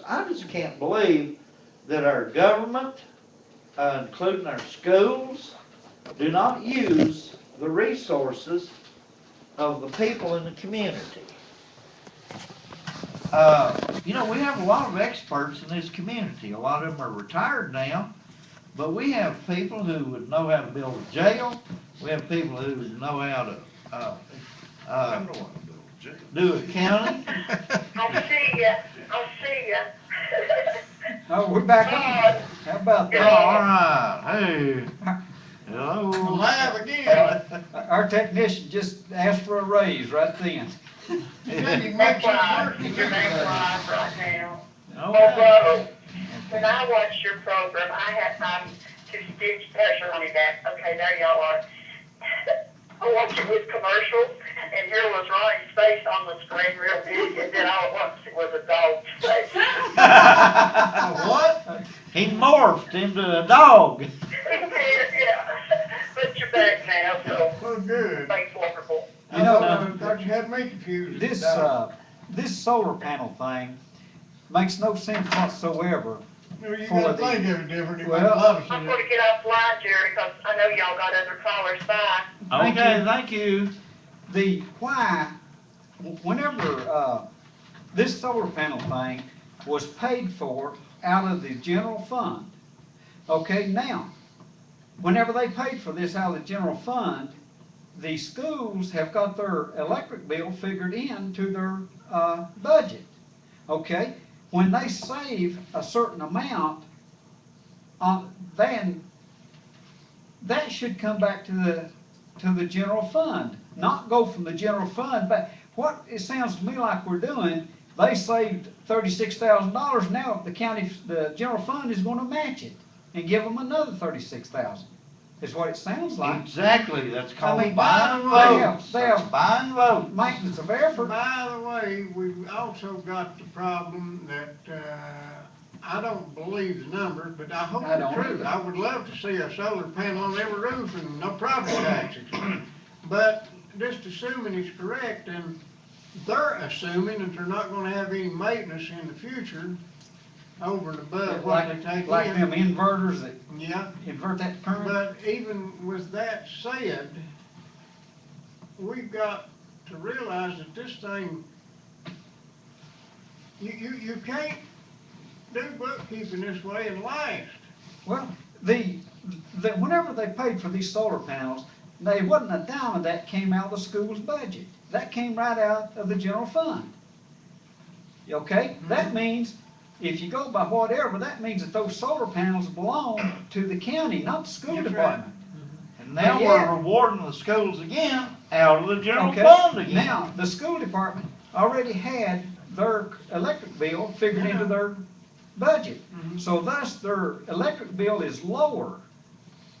I just can't believe that our government, including our schools, do not use the resources of the people in the community. We have a lot of experts in this community. A lot of them are retired now, but we have people who would know how to build a jail. We have people who know how to I know what to do, Jay. do a county. I'll see ya. I'll see ya. Oh, we're back on. How about that? All right, hey, hello. Live again. Our technician just asked for a raise right then. That's why your name's live right now. Okay. Although, when I watch your program, I have time to stitch pressure on your back. Okay, there y'all are. I watch it with commercials, and here was Ronnie's face on the screen real big, and then all at once it was a dog's face. What? He morphed into a dog. Yeah, but you're back now, so Well, good. thanks, wonderful. You know, I thought you had me confused. this solar panel thing makes no sense whatsoever. You for gotta the- think of it different. It Well, makes a lot of I'm sense. going to get offline, Jerry, because I know y'all got other callers. Bye. Okay, thank you. Whenever this solar panel thing was paid for out of the general fund, okay, now, whenever they paid for this out of the general fund, the schools have got their electric bill figured into their budget, okay? When they save a certain amount, then that should come back to the general fund, not go from the general fund back. What it sounds to me like we're doing, they saved $36,000, now the general fund is gonna match it and give them another $36,000, is what it sounds like. Exactly, that's called I mean, buying they votes. have That's buying votes. Maintenance of effort. By the way, we've also got the problem that, I don't believe the numbers, but I hope I they're don't true. either. I would love to see a solar panel on every roof and no property taxes. But just assuming it's correct, and they're assuming that they're not gonna have any maintenance in the future over and above what they take Like them in. inverters that Yeah. invert that current. But even with that said, we've got to realize that this thing, you can't do bookkeeping this way and last. Well, whenever they paid for these solar panels, there wasn't a dime of that came out of the school's budget. That came right out of the general fund. Okay? That means, if you go by whatever, that means that those solar panels belong to the county, not the school That's right. department. And now Yeah. we're rewarding the schools again out of the general Okay? fund again. Now, the school department already had their electric bill figured into their budget. Mhm. So thus, their electric bill is lower.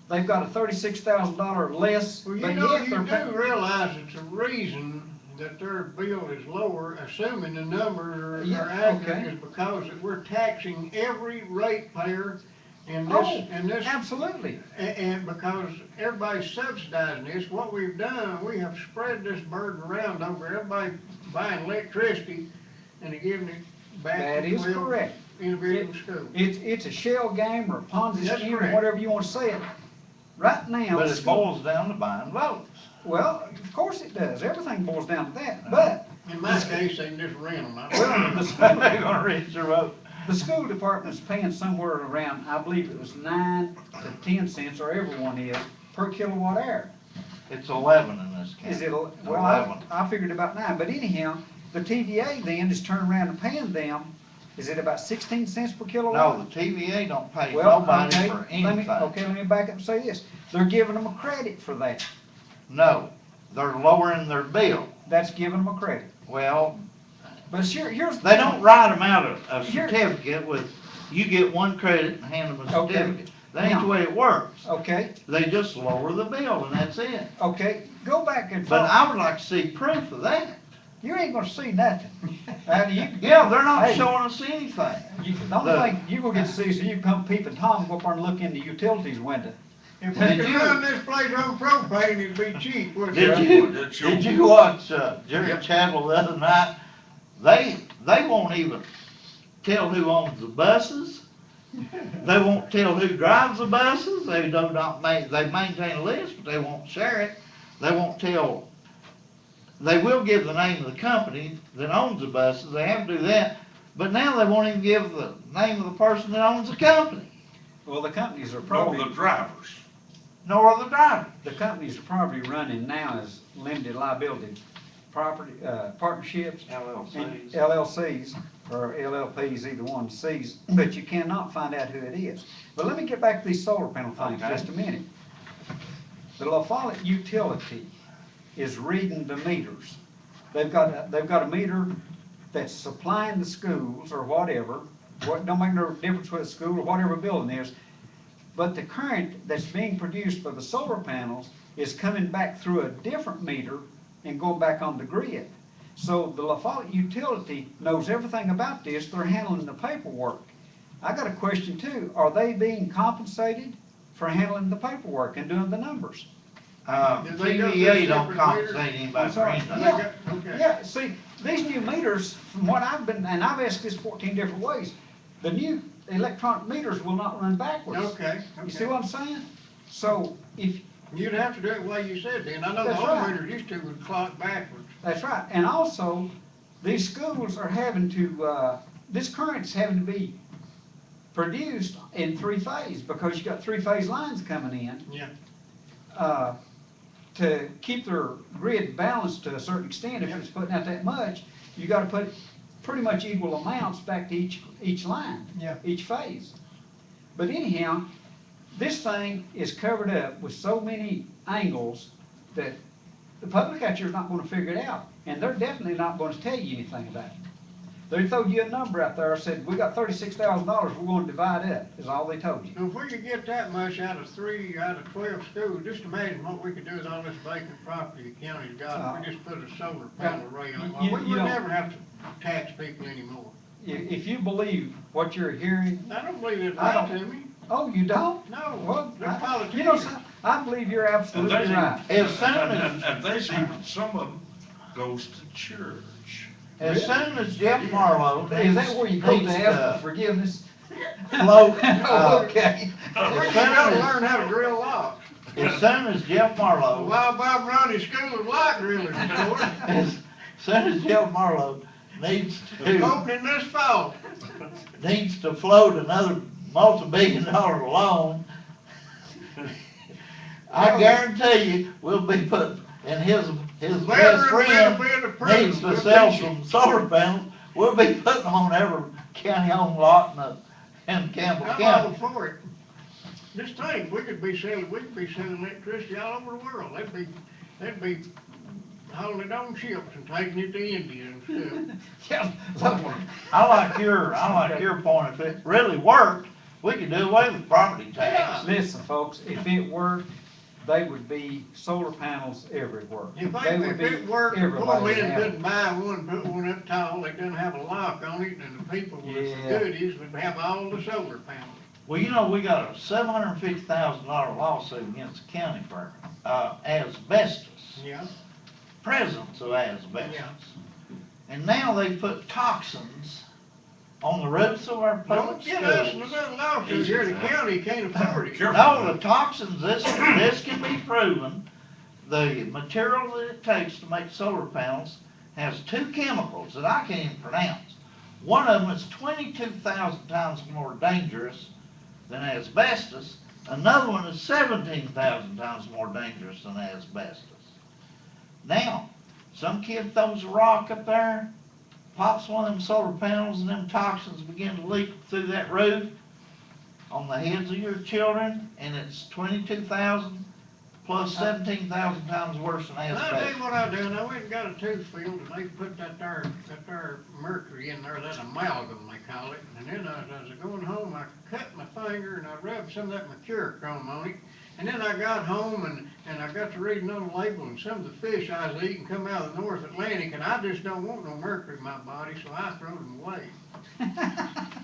They've got a $36,000 less, Well, but you know, yet you they're do realize it's a reason that their bill is lower, assuming the numbers Yeah, are accurate, okay. is because that we're taxing every ratepayer in Oh, this, absolutely. and because everybody's subsidizing this, what we've done, we have spread this burden around over everybody buying electricity and giving it back That to is 12 correct. individual schools. It's a shell game or a Ponzi That's scheme or correct. whatever you want to say it. Right now, But the it school, boils down to buying votes. well, of course it does. Everything boils down to that. But, In my case, they can just rent them. well, They're gonna reach their vote. the school department's paying somewhere around, I believe it was 9 to 10 cents, or everyone is, per kilowatt hour. It's 11 in this county. Is it, well, 11. I figured about 9, but anyhow, the TVA then is turning around and paying them, is it about 16 cents per kilowatt? No, the TVA don't pay Well, nobody okay, for anything. let me back up and say this. They're giving them a credit for that. No, they're lowering their bill. That's giving them a credit. Well, But here's. they don't write them out a Here- certificate with, you get one credit and hand them a Okay. certificate. That ain't Now- the way it works. Okay, They just lower the bill and that's it. okay, go back and But talk. I would like to see proof of that. You ain't gonna see nothing. Yeah, they're not Hey, showing us anything. The only thing you gonna get to see is you come peeping Tom, go up there and look in the utilities window. If we Did could you- run this place on propane, it'd be cheap, wouldn't it? Did you watch Jerry Chadwell the other night? They won't even tell who owns the buses. They won't tell who drives the buses. They do not they maintain a list, but they won't share it. They won't tell. They will give the name of the company that owns the buses. They have to do that. But now they won't even give the name of the person that owns the company, Well, the companies are Nor probably, the drivers. nor the driver. the companies are probably running now as limited liability property, partnerships. And LLCs. LLCs, or LLPs, either one Cs, but you cannot find out who it is. But let me get back to these solar panel things Okay. just a minute. The La Follette utility is reading the meters. They've got a meter that's supplying the schools or whatever, don't make no difference what school or whatever building is, but the current that's being produced by the solar panels is coming back through a different meter and going back on the grid. So the La Follette utility knows everything about this, they're handling the paperwork. I got a question too, are they being compensated for handling the paperwork and doing the numbers? Do they go through TVA don't separate compensate anybody I'm for sorry. anything. Yeah. Okay. Yeah, see, these new meters, from what I've been, and I've asked this 14 different ways, the new electronic meters will not run backwards. Okay, You see okay. what I'm saying? So, if, You'd have to do it the way you said then. I know the That's old right. meters used to would clock backwards. that's right, and also, these schools are having to, this current's having to be produced in 3-phase, because you got 3-phase lines coming in. Yeah. To keep their grid balanced to a certain extent, if it's putting out that much, you gotta put pretty much equal amounts back to each line. Yeah. Each phase. But anyhow, this thing is covered up with so many angles that the public out here is not gonna figure it out, and they're definitely not gonna tell you anything about it. They told you a number out there, said, we got $36,000, we're gonna divide up, is all they told you. So if we could get that much out of 12 schools, just imagine what we could do with all this vacant property the county's got. If we just put a solar panel array on it. You- We you would don't- never have to tax people anymore. If you believe what you're hearing, I don't believe it's I right don't- to me. oh, you don't? No, Well, they're you know politicians. something, I believe you're And absolutely there's right. As soon as- and there's even, some of them goes to church. As soon as Jeff Marlowe Is that where you go needs to ask for forgiveness? float, Oh, okay. Well, you as gotta soon learn how to drill locks. as soon as Jeff Marlowe, While Bob Ronnie's school of lock drillers, of course, as soon as Jeff Marlowe needs opening this fall. float another multi-billion-dollar loan, I guarantee you, we'll be put, and his best Better friend benefit of proof. needs to We'll sell teach you. some solar panels, we'll be putting on every county-owned lot in Campbell I'm all County. for it. Just think, we could be selling electricity all over the world. They'd be hauling it on ships and taking it to India and stuff. Yeah, look, I like your point, if it really worked, we could do away with property tax. listen, folks, if it worked, they would be solar panels everywhere. If They would if be it worked, everybody poor would men have it. couldn't buy one, put one up tall, it doesn't have a lock on it, and the people with the Yeah. goodies would have all the solar panels. Well, you know, we got a $750,000 lawsuit against the county for, asbestos, Yeah, presence of asbestos. yeah. And now they put toxins on the roofs of our public Don't get us in schools. another lawsuit here, the county can't afford it. Careful. No, the toxins, this can be proven, the material that it takes to make solar panels has two chemicals that I can't even pronounce. One of them is 22,000 times more dangerous than asbestos. Another one is 17,000 times more dangerous than asbestos. Now, some kid throws a rock up there, pops one of them solar panels, and them toxins begin to leak through that roof on the heads of your children, and it's 22,000 plus 17,000 times worse than And I'll tell you asbestos. what I done, I went and got a tooth filled, and they put that there mercury in there, that amalgam they call it, and then as I was going home, I cut my finger and I rubbed some of that mercurochrome on it, and then I got home and I got to reading on the label, and some of the fish I was eating come out of the North Atlantic, and I just don't want no mercury in my body, so I throw them away.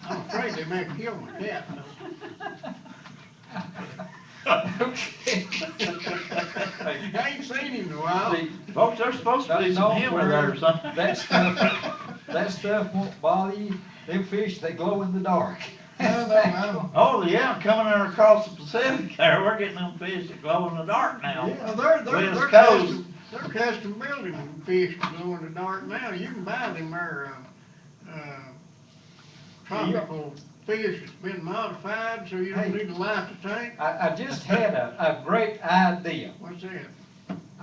I'm afraid they may kill my cat, though. Okay. I ain't seen him in a while. See, Folks, there's supposed to be some don't humor there or worry. something. That stuff won't bother you. Them fish, they glow in the dark. No, I don't. Oh, yeah, coming there across the Pacific there, we're getting them fish that glow in the dark now. Yeah, West Coast. they're custom building fish to glow in the dark now. You can buy them there, tropical fish that's been modified, so you don't Hey. need to light the tank. I just had a great idea. What's that?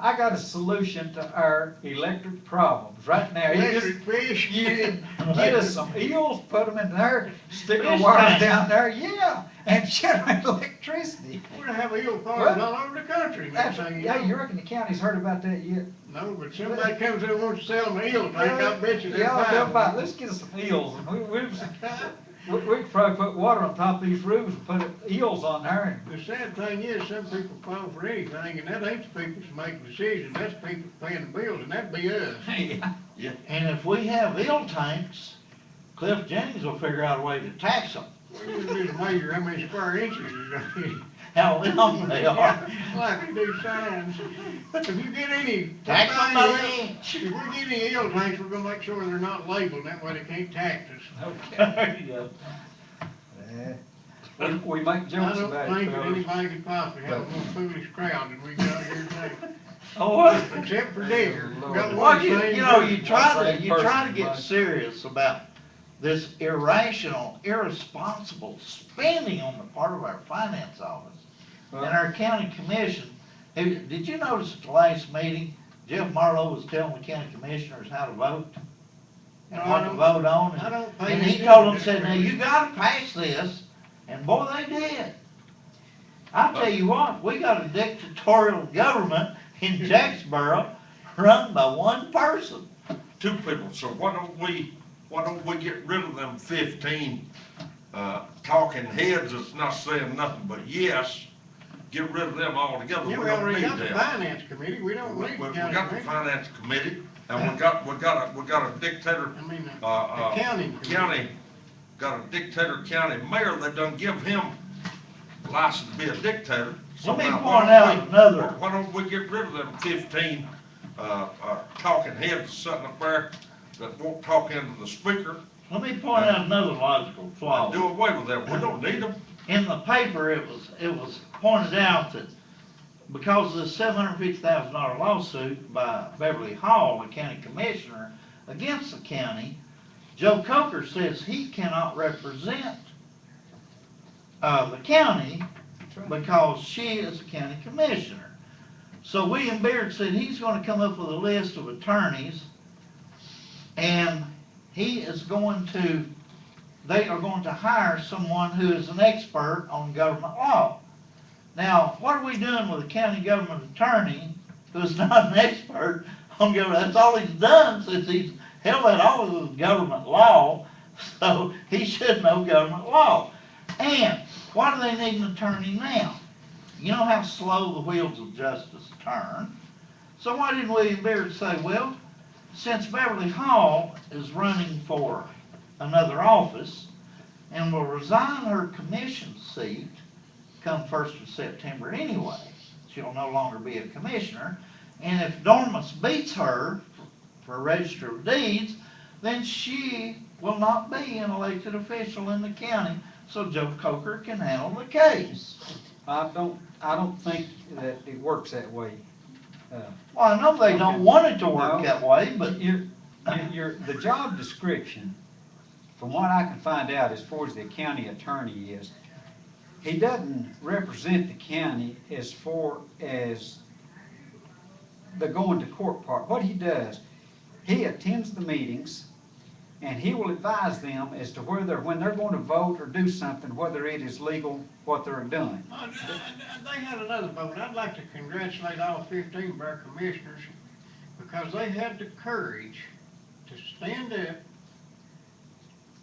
I got a solution to our electric problems right now. You just- Electric fish? You get us some eels, put them in there, stick the Fish wires tank. down there, yeah, and generate electricity. We're gonna have eel farms Well, all over the country That's, next thing you yeah, know. you reckon the county's heard about that yet? No, but somebody comes in and wants to sell them eel tank, I bet you they'll Yeah, buy they'll them. buy, let's get us some eels, and we could probably put water on top of these roofs and put eels on there, The sad thing is, some people fall for anything, and that ain't the people that make decisions, that's people paying the bills, and that'd be us. and, Yeah, and if we have eel tanks, Cliff Jennings will figure out a way to tax them, We just need to measure how many square inches is gonna be. how long they are. Like we do signs. If you get any. Tax them by the inch. If we get any eel tanks, we're gonna make sure they're not labeled, that way they can't tax us. okay. There you go. We make I jokes don't about it, think that fellas. anybody could possibly have a more foolish crowd than we got here today, Oh, what? except for Digger. Lord. Got one Well, you thing know, to- you try Same to person, get Mike. serious about this irrational, irresponsible spending on the part of our finance office and our county commission. Did you notice at the last meeting, Jeff Marlowe was telling the county commissioners how to vote? And No, I what to don't- vote on? I don't pay And he attention told them, to said, that. now you gotta pass this, and boy, they did. I'll tell you what, we got a dictatorial government in Jacksboro run by one person. Two people, so why don't we get rid of them 15, talking heads that's not saying nothing but yes? Get rid of them altogether, we Yeah, we don't already need got the them. finance committee, we don't We need the got county the committee. finance committee, and we got a dictator, I mean, the uh, accounting committee. county, got a dictator county mayor, they done give him license to be a dictator. So Let me now, point out another, why don't we get rid of them 15, talking heads sitting up there that won't talk into the speaker, let me point out another logical flaw. and do away with them, we don't need them. In the paper, it was pointed out that because of the $750,000 lawsuit by Beverly Hall, the county commissioner, against the county, Joe Coker says he cannot represent, the county because she is a county commissioner. So William Beard said he's gonna come up with a list of attorneys, and they are going to hire someone who is an expert on government law. Now, what are we doing with a county government attorney who's not an expert on government? That's all he's done since he's held that office with government law, so he should know government law. And why do they need an attorney now? You know how slow the wheels of justice turn. So why didn't William Beard say, well, since Beverly Hall is running for another office and will resign her commission seat come 1st of September anyway, she'll no longer be a commissioner, and if Dormus beats her for Register of Deeds, then she will not be an elected official in the county, so Joe Coker can handle the case. I don't think that it works that way. Well, I know they don't want it to work No. that way, but The job description, from what I can find out as far as the county attorney is, he doesn't represent the county as far as the going to court part. What he does, he attends the meetings and he will advise them as to whether, when they're going to vote or do something, whether it is legal, what they're doing. They had another vote. I'd like to congratulate all 15 of our commissioners because they had the courage to stand up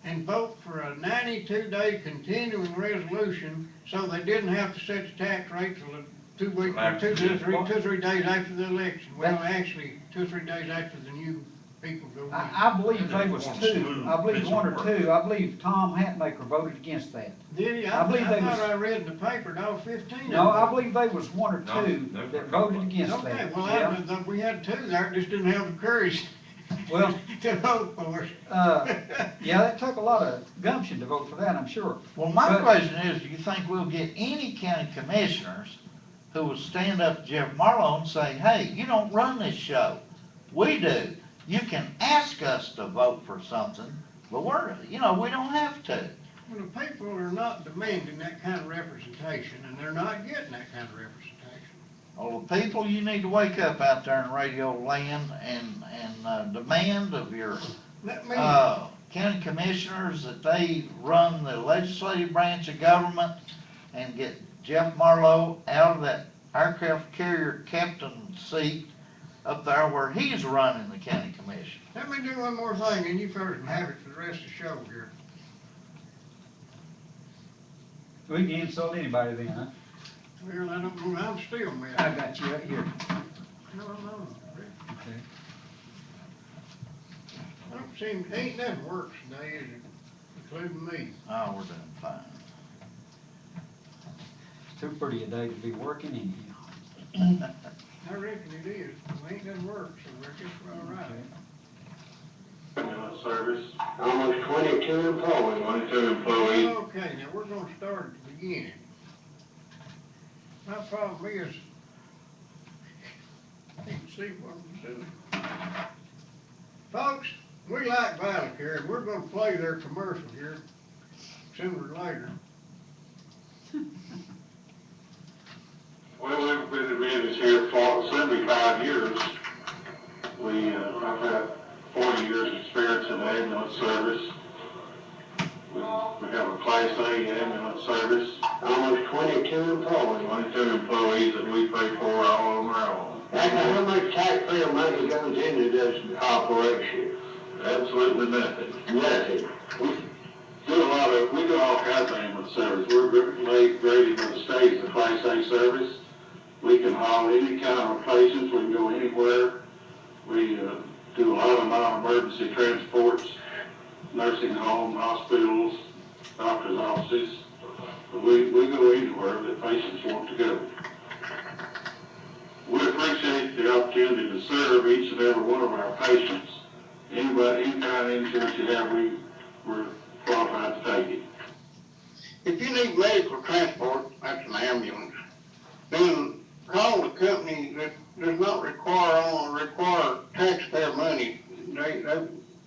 and vote for a 92-day continuing resolution so they didn't have to set the tax rate till 2 weeks, two or three days after the election. Well, actually, 2 or 3 days after the new people go in. I believe they was two, I believe one or two, I believe Tom Hatmaker voted against that. Did he? I believe they thought was- I read in the paper, that all 15 of them. No, I believe they was one or No, two they were that voted against Okay, that. well, Yeah. we had two there, just didn't have the courage Well, to vote for us. yeah, it took a lot of gumption to vote for that, I'm sure. Well, my But- question is, do you think we'll get any county commissioners who will stand up to Jeff Marlowe and say, hey, you don't run this show, we do. You can ask us to vote for something, but we don't have to. Well, the people are not demanding that kind of representation, and they're not getting that kind of representation. Well, the people, you need to wake up out there in radio land and demand of your Let me, county commissioners that they run the legislative branch of government and get Jeff Marlowe out of that aircraft carrier captain seat up there where he's running the county commission. let me do one more thing, and you fellas can have it for the rest of the show here. We can insult anybody then, huh? Well, I don't know, I'm still mad. I got you right here. No, Okay. I don't seem, ain't nothing works today, is it? Including me. Oh, we're doing fine. It's too pretty a day to be working anyhow. I reckon it is. Ain't nothing works, so I guess we're all right. Okay. Service, almost 22 employees. 22 employees. Okay, now we're gonna start at the beginning. My problem is, I can't see what I'm doing. Folks, we like Valleycare, and we're gonna play their commercial here sooner or later. Well, we've been in business here for 75 years. I've had 40 years experience in ambulance service. We have a Class A ambulance service. Almost 22 employees. 22 employees that we pay for all on our own. That's how much taxpayer money goes into this operation? Absolutely nothing. Nothing. We do all kinds of ambulance service. We're graded by the state as a Class A service. We can haul any kind of patients. We can go anywhere. We do a lot of non-emergency transports, nursing home, hospitals, doctor's offices. We go anywhere that patients want to go. We appreciate the opportunity to serve each and every one of our patients. Anybody, any kind of insurance you have, we're qualified to take it. If you need medical transport, that's an ambulance, then call the company that does not require taxpayer money. They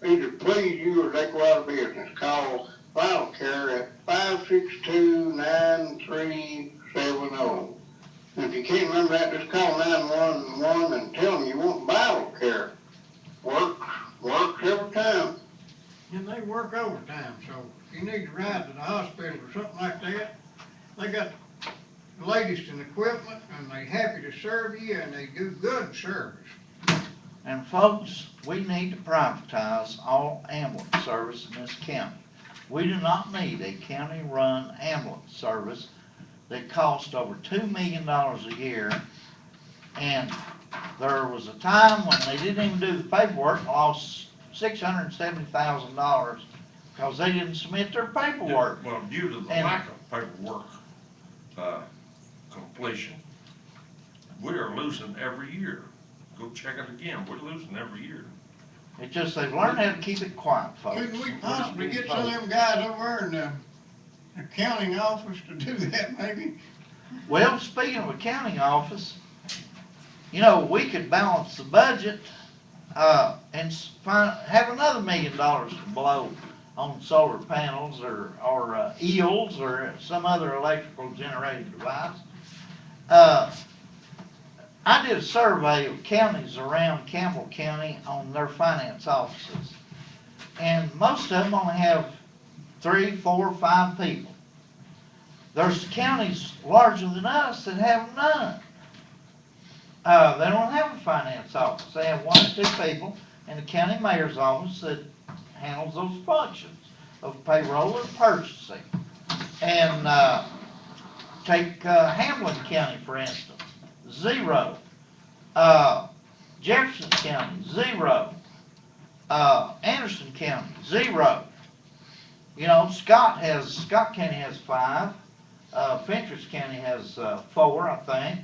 either please you or they go out of business. Call Valleycare at 562-9370. And if you can't remember that, just call 911 and tell them you want Valleycare. Works every time. And they work overtime, so if you need to ride to the hospital or something like that, they got the latest in equipment, and they happy to serve you, and they do good service. And folks, we need to privatize all ambulance service in this county. We do not need a county-run ambulance service that costs over $2 million a year. And there was a time when they didn't even do the paperwork and lost $670,000 because they didn't submit their paperwork. Well, due to the And- lack of paperwork, completion, we are losing every year. Go check it again, we're losing every year. It's just they've learned how to keep it quiet, folks. Couldn't we possibly get some of them guys over in the accounting office to do that, maybe? Well, speaking of accounting office, we could balance the budget, and have another $1 million to blow on solar panels or eels or some other electrical generated device. I did a survey of counties around Campbell County on their finance offices, and most of them only have 3, 4, 5 people. There's counties larger than us that have none. They don't have a finance office. They have 1 or 2 people in the county mayor's office that handles those functions of payroll and purchasing. And take Hamlin County, for instance, 0. Jefferson County, 0. Anderson County, 0. Scott County has 5. Fentress County has 4, I think.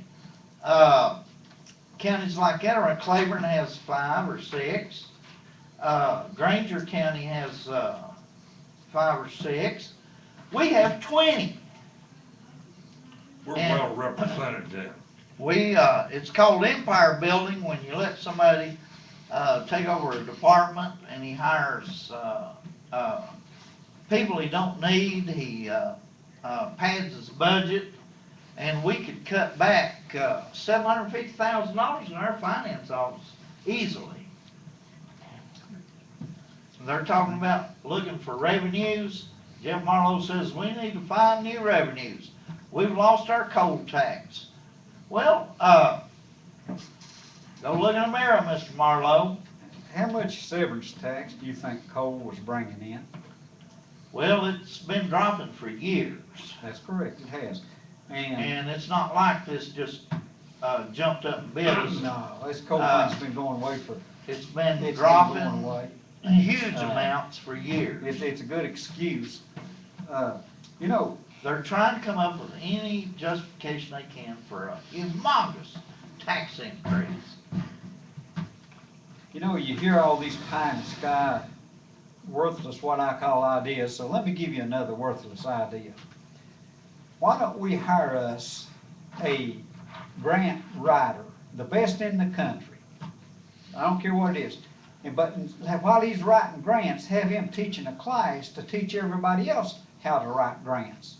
Counties like that, or Claiborne has 5 or 6. Granger County has, 5 or 6. We have 20. We're And- well represented then. It's called Empire Building when you let somebody, take over a department and he hires, people he don't need, he, pads his budget, and we could cut back, $750,000 in our finance office easily. They're talking about looking for revenues. Jeff Marlowe says we need to find new revenues. We've lost our coal tax. Well, go look in the mirror, Mr. Marlowe. How much severance tax do you think coal was bringing in? Well, it's been dropping for years, That's correct, it has. And, and it's not like this just, jumped up and bit us. no, this coal Uh, thing's been going away for, It's been it's been going dropping away. huge amounts for years. It's a good excuse. You know, They're trying to come up with any justification they can for a humongous tax increase. you know, you hear all these pie in the sky, worthless, what I call ideas, so let me give you another worthless idea. Why don't we hire us a grant writer, the best in the country? I don't care what it is. But while he's writing grants, have him teaching a class to teach everybody else how to write grants.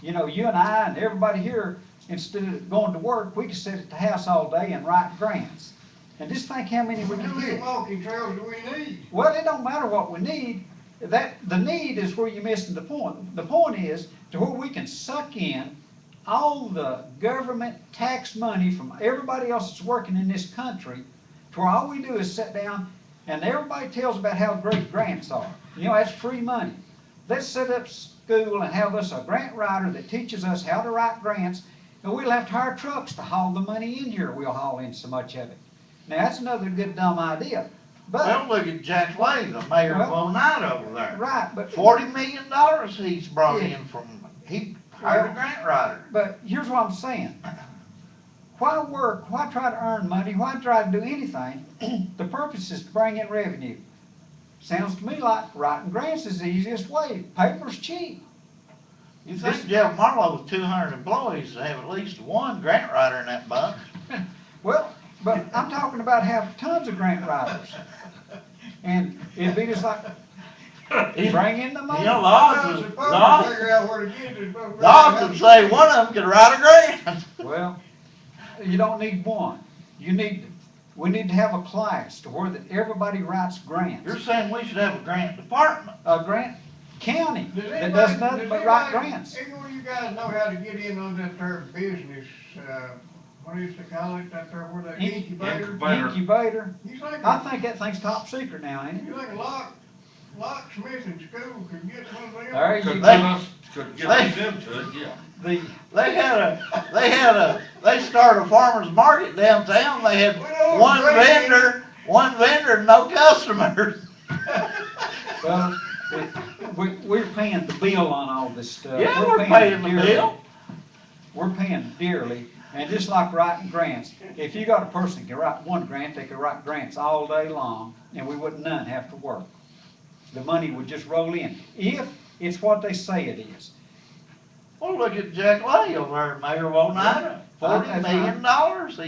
You know, you and I and everybody here, instead of going to work, we can sit at the house all day and write grants. And just think how many we How can many get. walking trails do we need? Well, it don't matter what we need. The need is where you're missing the point. The point is to where we can suck in all the government tax money from everybody else that's working in this country, to where all we do is sit down and everybody tells about how great grants are. You know, that's free money. Let's set up school and have us a grant writer that teaches us how to write grants, and we'll have to hire trucks to haul the money in here. We'll haul in so much of it. Now, that's another good dumb idea. But, Well, look at Jack Lay, the mayor of Well, Oneida over there. right, but. $40 million he's brought Yeah. in from, he hired a grant writer. But here's what I'm saying. Why work? Why try to earn money? Why try to do anything? The purpose is to bring in revenue. Sounds to me like writing grants is the easiest way. Paper's cheap. You think Jeff Marlowe with 200 employees to have at least one grant writer in that bunch? Well, but I'm talking about having tons of grant writers. And it'd be just like, bring in the money. You know, the How's odds, the is- folks the odds, figure out where to get it? the odds would say one of them could write a grant. Well, you don't need one. We need to have a class to where that everybody writes grants. You're saying we should have a grant department? A grant county that does nothing but write grants. Any one of you guys know how to get in on that there business, what is they call it, that there, where that incubator? Incubator. Incubator. You think, I think that thing's top secret now, ain't it? you think locksmith in school could get one of them? There you Could go. get us into it, yeah. They started a farmer's market downtown, they had Well, one great. vendor, no customers. Well, we're paying the bill on all this stuff. Yeah, we're paying the dearly. bill. We're paying dearly, and just like writing grants, if you got a person that can write one grant, they could write grants all day long, and we wouldn't none have to work. The money would just roll in, if it's what they say it is. Well, look at Jack Lay over there, mayor of Oneida, $40 million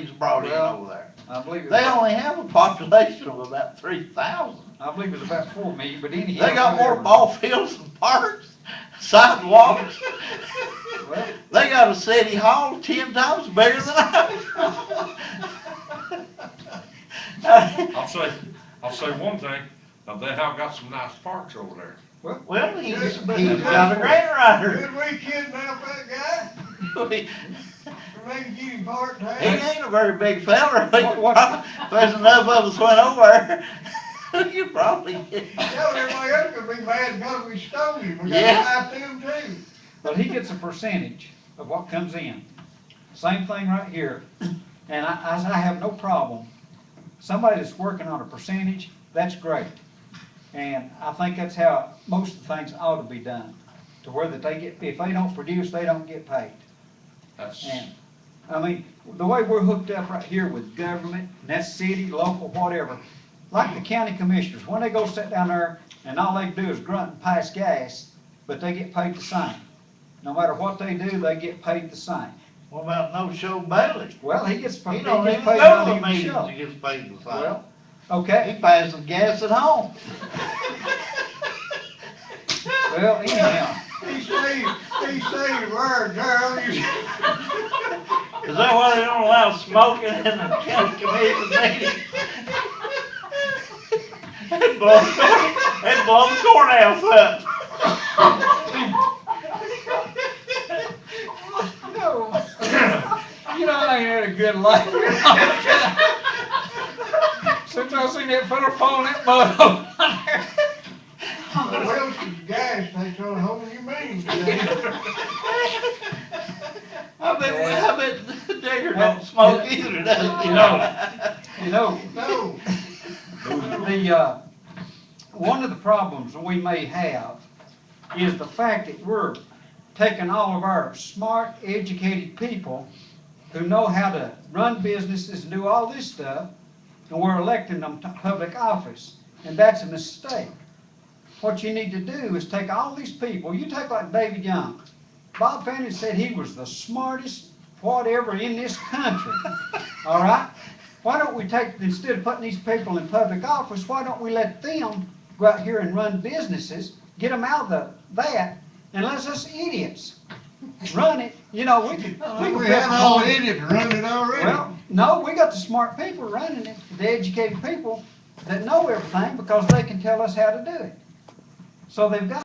he's brought in Well, over there. I believe They it's, only have a population of about 3,000. I believe it's about 4 million, but anyhow. They got more whatever. ball fields and parks, sidewalks. Well, They got a city hall 10 times bigger than ours. I'll say one thing, they have got some nice parks over there. Well, he's got a grant writer. Could we kidnap that guy? He Maybe get him part-time? ain't a very big feller. What- If there's enough of us went over there, you probably. Tell everybody else could be mad because we stole him. We Yeah. got to lie to him too. But he gets a percentage of what comes in. Same thing right here. And I have no problem. Somebody that's working on a percentage, that's great. And I think that's how most of the things ought to be done. To where that if they don't produce, they don't get paid. That's, And, I mean, the way we're hooked up right here with government, and that's city, local, whatever, like the county commissioners, when they go sit down there and all they do is grunt and pass gas, but they get paid the same. No matter what they do, they get paid the same. What about no-show Bailey? Well, he gets He paid don't even not go to even the meetings, show. he gets paid the same. Well, okay, He passes gas at home. well, anyhow, He saved our girl, Is that why they don't allow smoking in the county commission meeting? They blow the courthouse up. you know, I ain't had a good life. Since I seen that fella fall in that mud over there. Wilson's gas station on a whole new meeting today. I bet Digger don't smoke either, does he? You know, No, the, one of the problems we may have is the fact that we're taking all of our smart, educated people who know how to run businesses and do all this stuff, and we're electing them to public office, and that's a mistake. What you need to do is take all these people, you take like David Young. Bob Fannin said he was the smartest whatever in this country, all right? Why don't we take, instead of putting these people in public office, why don't we let them go out here and run businesses, get them out of that, and let us idiots run it? You know, we could we had all idiots running it already. well, no, we got the smart people running it, the educated people that know everything because they can tell us how to do it. So they've got